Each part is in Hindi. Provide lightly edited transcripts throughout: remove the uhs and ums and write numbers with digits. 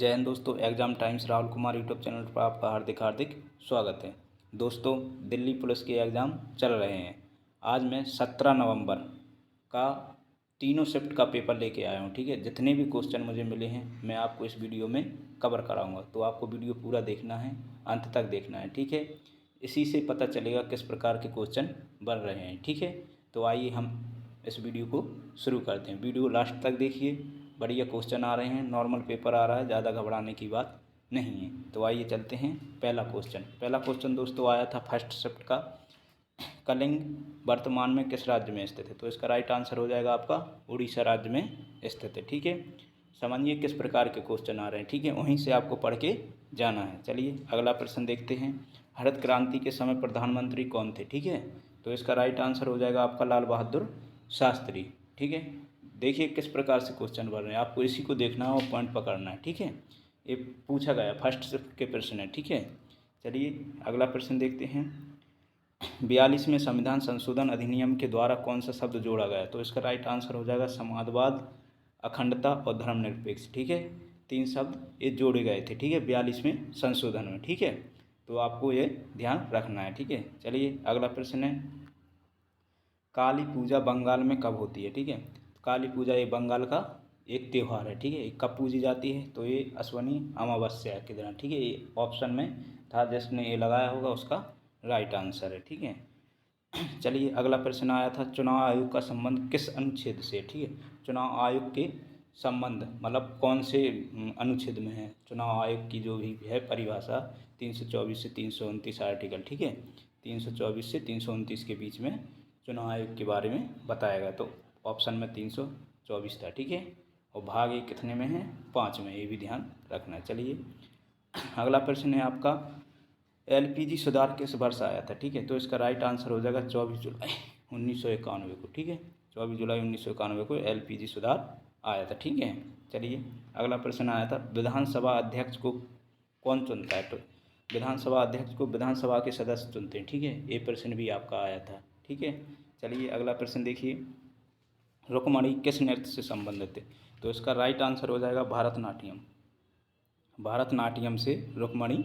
जय हिंद दोस्तों। Exam times Rahul Kumar YouTube channel पर आपका हार्दिक हार्दिक स्वागत है। दोस्तों, दिल्ली पुलिस के एग्ज़ाम चल रहे हैं। आज मैं 17 नवंबर का तीनों शिफ्ट का पेपर लेके आया हूँ। ठीक है, जितने भी क्वेश्चन मुझे मिले हैं मैं आपको इस वीडियो में कवर कराऊँगा, तो आपको वीडियो पूरा देखना है, अंत तक देखना है। ठीक है, इसी से पता चलेगा किस प्रकार के क्वेश्चन बन रहे हैं। ठीक है, तो आइए हम इस वीडियो को शुरू करते हैं। वीडियो लास्ट तक देखिए, बढ़िया क्वेश्चन आ रहे हैं, नॉर्मल पेपर आ रहा है, ज़्यादा घबराने की बात नहीं है। तो आइए चलते हैं। पहला क्वेश्चन दोस्तों आया था फर्स्ट शिफ्ट का, कलिंग वर्तमान में किस राज्य में स्थित है? तो इसका राइट आंसर हो जाएगा आपका उड़ीसा राज्य में स्थित है। ठीक है, समझिए किस प्रकार के क्वेश्चन आ रहे हैं। ठीक है, वहीं से आपको पढ़ के जाना है। चलिए अगला प्रश्न देखते हैं। हरित क्रांति के समय प्रधानमंत्री कौन थे? ठीक है, तो इसका राइट आंसर हो जाएगा आपका लाल बहादुर शास्त्री। ठीक है, देखिए किस प्रकार से क्वेश्चन बन रहे हैं, आपको इसी को देखना है और पॉइंट पकड़ना है। ठीक है, ये पूछा गया फर्स्ट शिफ्ट के प्रश्न है। ठीक है, चलिए अगला प्रश्न देखते हैं। 42वें संविधान संशोधन अधिनियम के द्वारा कौन सा शब्द जोड़ा गया? तो इसका राइट आंसर हो जाएगा समाजवाद, अखंडता और धर्मनिरपेक्ष। ठीक है, 3 शब्द ये जोड़े गए थे। ठीक है, 42वें संशोधन में। ठीक है, तो आपको ये ध्यान रखना है। ठीक है, चलिए अगला प्रश्न है। काली पूजा बंगाल में कब होती है? ठीक है, काली पूजा ये बंगाल का एक त्यौहार है। ठीक है, ये कब पूजी जाती है? तो ये अश्वनी अमावस्या के दिन। ठीक है, ये ऑप्शन में था, जिसने ये लगाया होगा उसका राइट आंसर है। ठीक है, चलिए अगला प्रश्न आया था, चुनाव आयोग का संबंध किस अनुच्छेद से? ठीक है, चुनाव आयोग के संबंध मतलब कौन से अनुच्छेद में है? चुनाव आयोग की जो भी है परिभाषा 324 से 329 आर्टिकल। ठीक है, 324 से 329 के बीच में चुनाव आयोग के बारे में बताया गया, तो ऑप्शन में 324 था। ठीक है, और भाग ये कितने में है? 5 में, ये भी ध्यान रखना है। चलिए अगला प्रश्न है आपका, एलपीजी सुधार किस वर्ष आया था? ठीक है, तो इसका राइट आंसर हो जाएगा 24 जुलाई 1991 को। ठीक है, 24 जुलाई 1991 को एलपीजी सुधार आया था। ठीक है, चलिए अगला प्रश्न आया था, विधानसभा अध्यक्ष को कौन चुनता है? तो विधानसभा अध्यक्ष को विधानसभा के सदस्य चुनते हैं। ठीक है, ये प्रश्न भी आपका आया था। ठीक है, चलिए अगला प्रश्न देखिए, रुक्मणी किस नृत्य से संबंधित है? तो इसका राइट आंसर हो जाएगा भरतनाट्यम। भरतनाट्यम से रुक्मणी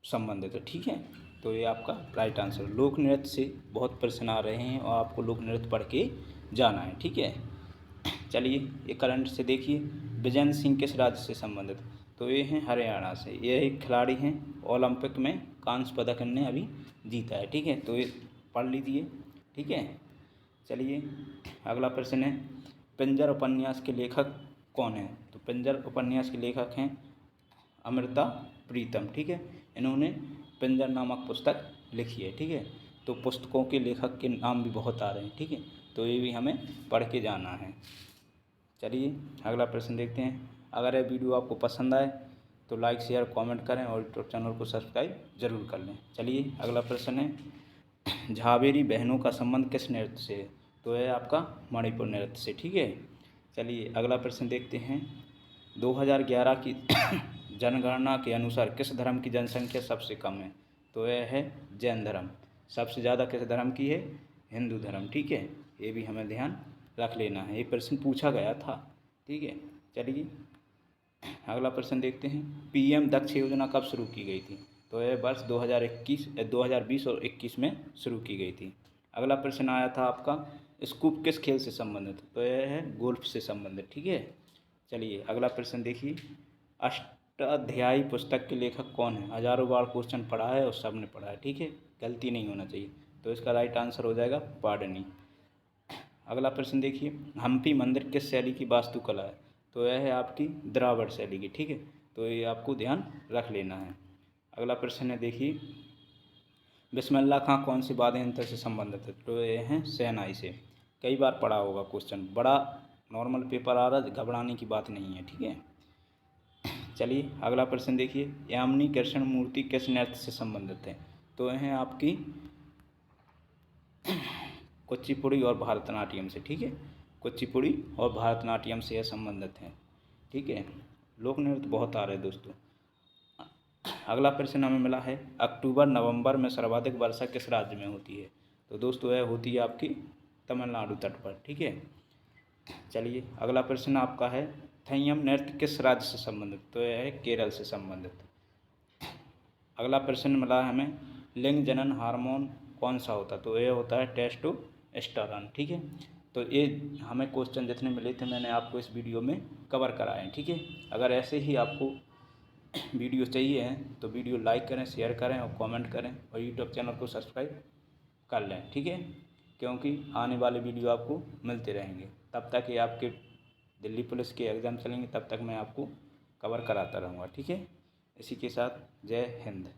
संबंधित है। ठीक है, तो ये आपका राइट आंसर। लोक नृत्य से बहुत प्रश्न आ रहे हैं और आपको लोक नृत्य पढ़ के जाना है। ठीक है, चलिए ये करंट से देखिए, विजेंद्र सिंह किस राज्य से संबंधित? तो ये हैं हरियाणा से। ये एक खिलाड़ी हैं, ओलंपिक में कांस्य पदक इन्होंने अभी जीता है। ठीक है, तो ये पढ़ लीजिए। ठीक है, चलिए अगला प्रश्न है, पिंजर उपन्यास के लेखक कौन हैं? तो पिंजर उपन्यास के लेखक हैं अमृता प्रीतम। ठीक है, इन्होंने पिंजर नामक पुस्तक लिखी है। ठीक है, तो पुस्तकों के लेखक के नाम भी बहुत आ रहे हैं। ठीक है, तो ये भी हमें पढ़ के जाना है। चलिए अगला प्रश्न देखते हैं। अगर यह वीडियो आपको पसंद आए तो लाइक शेयर कमेंट करें और यूट्यूब चैनल को सब्सक्राइब जरूर कर लें। चलिए अगला प्रश्न है, झावेरी बहनों का संबंध किस नृत्य से है? तो यह आपका मणिपुर नृत्य से। ठीक है, चलिए अगला प्रश्न देखते हैं। 2011 की जनगणना के अनुसार किस धर्म की जनसंख्या सबसे कम है? तो यह है जैन धर्म। सबसे ज़्यादा किस धर्म की है? हिंदू धर्म। ठीक है, ये भी हमें ध्यान रख लेना है, ये प्रश्न पूछा गया था। ठीक है, चलिए अगला प्रश्न देखते हैं। पीएम दक्ष योजना कब शुरू की गई थी? तो यह वर्ष 2020 और 21 में शुरू की गई थी। अगला प्रश्न आया था आपका, स्कूप किस खेल से संबंधित? तो यह है गोल्फ से संबंधित। ठीक है, चलिए अगला प्रश्न देखिए, अष्टाध्यायी पुस्तक के लेखक कौन है? हज़ारों बार क्वेश्चन पढ़ा है और सब ने पढ़ा है। ठीक है, गलती नहीं होना चाहिए, तो इसका राइट आंसर हो जाएगा पाडनी। अगला प्रश्न देखिए, हम्पी मंदिर किस शैली की वास्तुकला है? तो यह है आपकी द्राविड़ शैली की। ठीक है, तो ये आपको ध्यान रख लेना है। अगला प्रश्न है देखिए, बिस्मिल्लाह खां कौन से वाद्य यंत्र से संबंधित है? तो ये हैं शहनाई से। कई बार पढ़ा होगा क्वेश्चन, बड़ा नॉर्मल पेपर आ रहा है, घबराने की बात नहीं है। ठीक है, चलिए अगला प्रश्न देखिए, यामिनी कृष्ण मूर्ति किस नृत्य से संबंधित है? तो यह हैं आपकी कुचिपुड़ी और भरतनाट्यम से। ठीक है, कुचिपुड़ी और भरतनाट्यम से यह संबंधित है। ठीक है, लोक नृत्य बहुत आ रहे हैं दोस्तों। अगला प्रश्न हमें मिला है, अक्टूबर नवंबर में सर्वाधिक वर्षा किस राज्य में होती है? तो दोस्तों यह होती है आपकी तमिलनाडु तट पर। ठीक है, चलिए अगला प्रश्न आपका है, भरतनाट्यम नृत्य किस राज्य से संबंधित? तो यह है केरल से संबंधित। अगला प्रश्न मिला है हमें, लिंग जनन हार्मोन कौन सा होता है? तो ये होता है टेस्टोस्टेरोन। ठीक है, तो ये हमें क्वेश्चन जितने मिले थे मैंने आपको इस वीडियो में कवर कराए हैं। ठीक है, अगर ऐसे ही आपको वीडियो चाहिए हैं तो वीडियो लाइक करें, शेयर करें और कमेंट करें और यूट्यूब चैनल को सब्सक्राइब कर लें। ठीक है, क्योंकि आने वाले वीडियो आपको मिलते रहेंगे। तब तक ये आपके दिल्ली पुलिस के एग्ज़ाम चलेंगे, तब तक मैं आपको कवर कराता रहूँगा। ठीक है, इसी के साथ जय हिंद।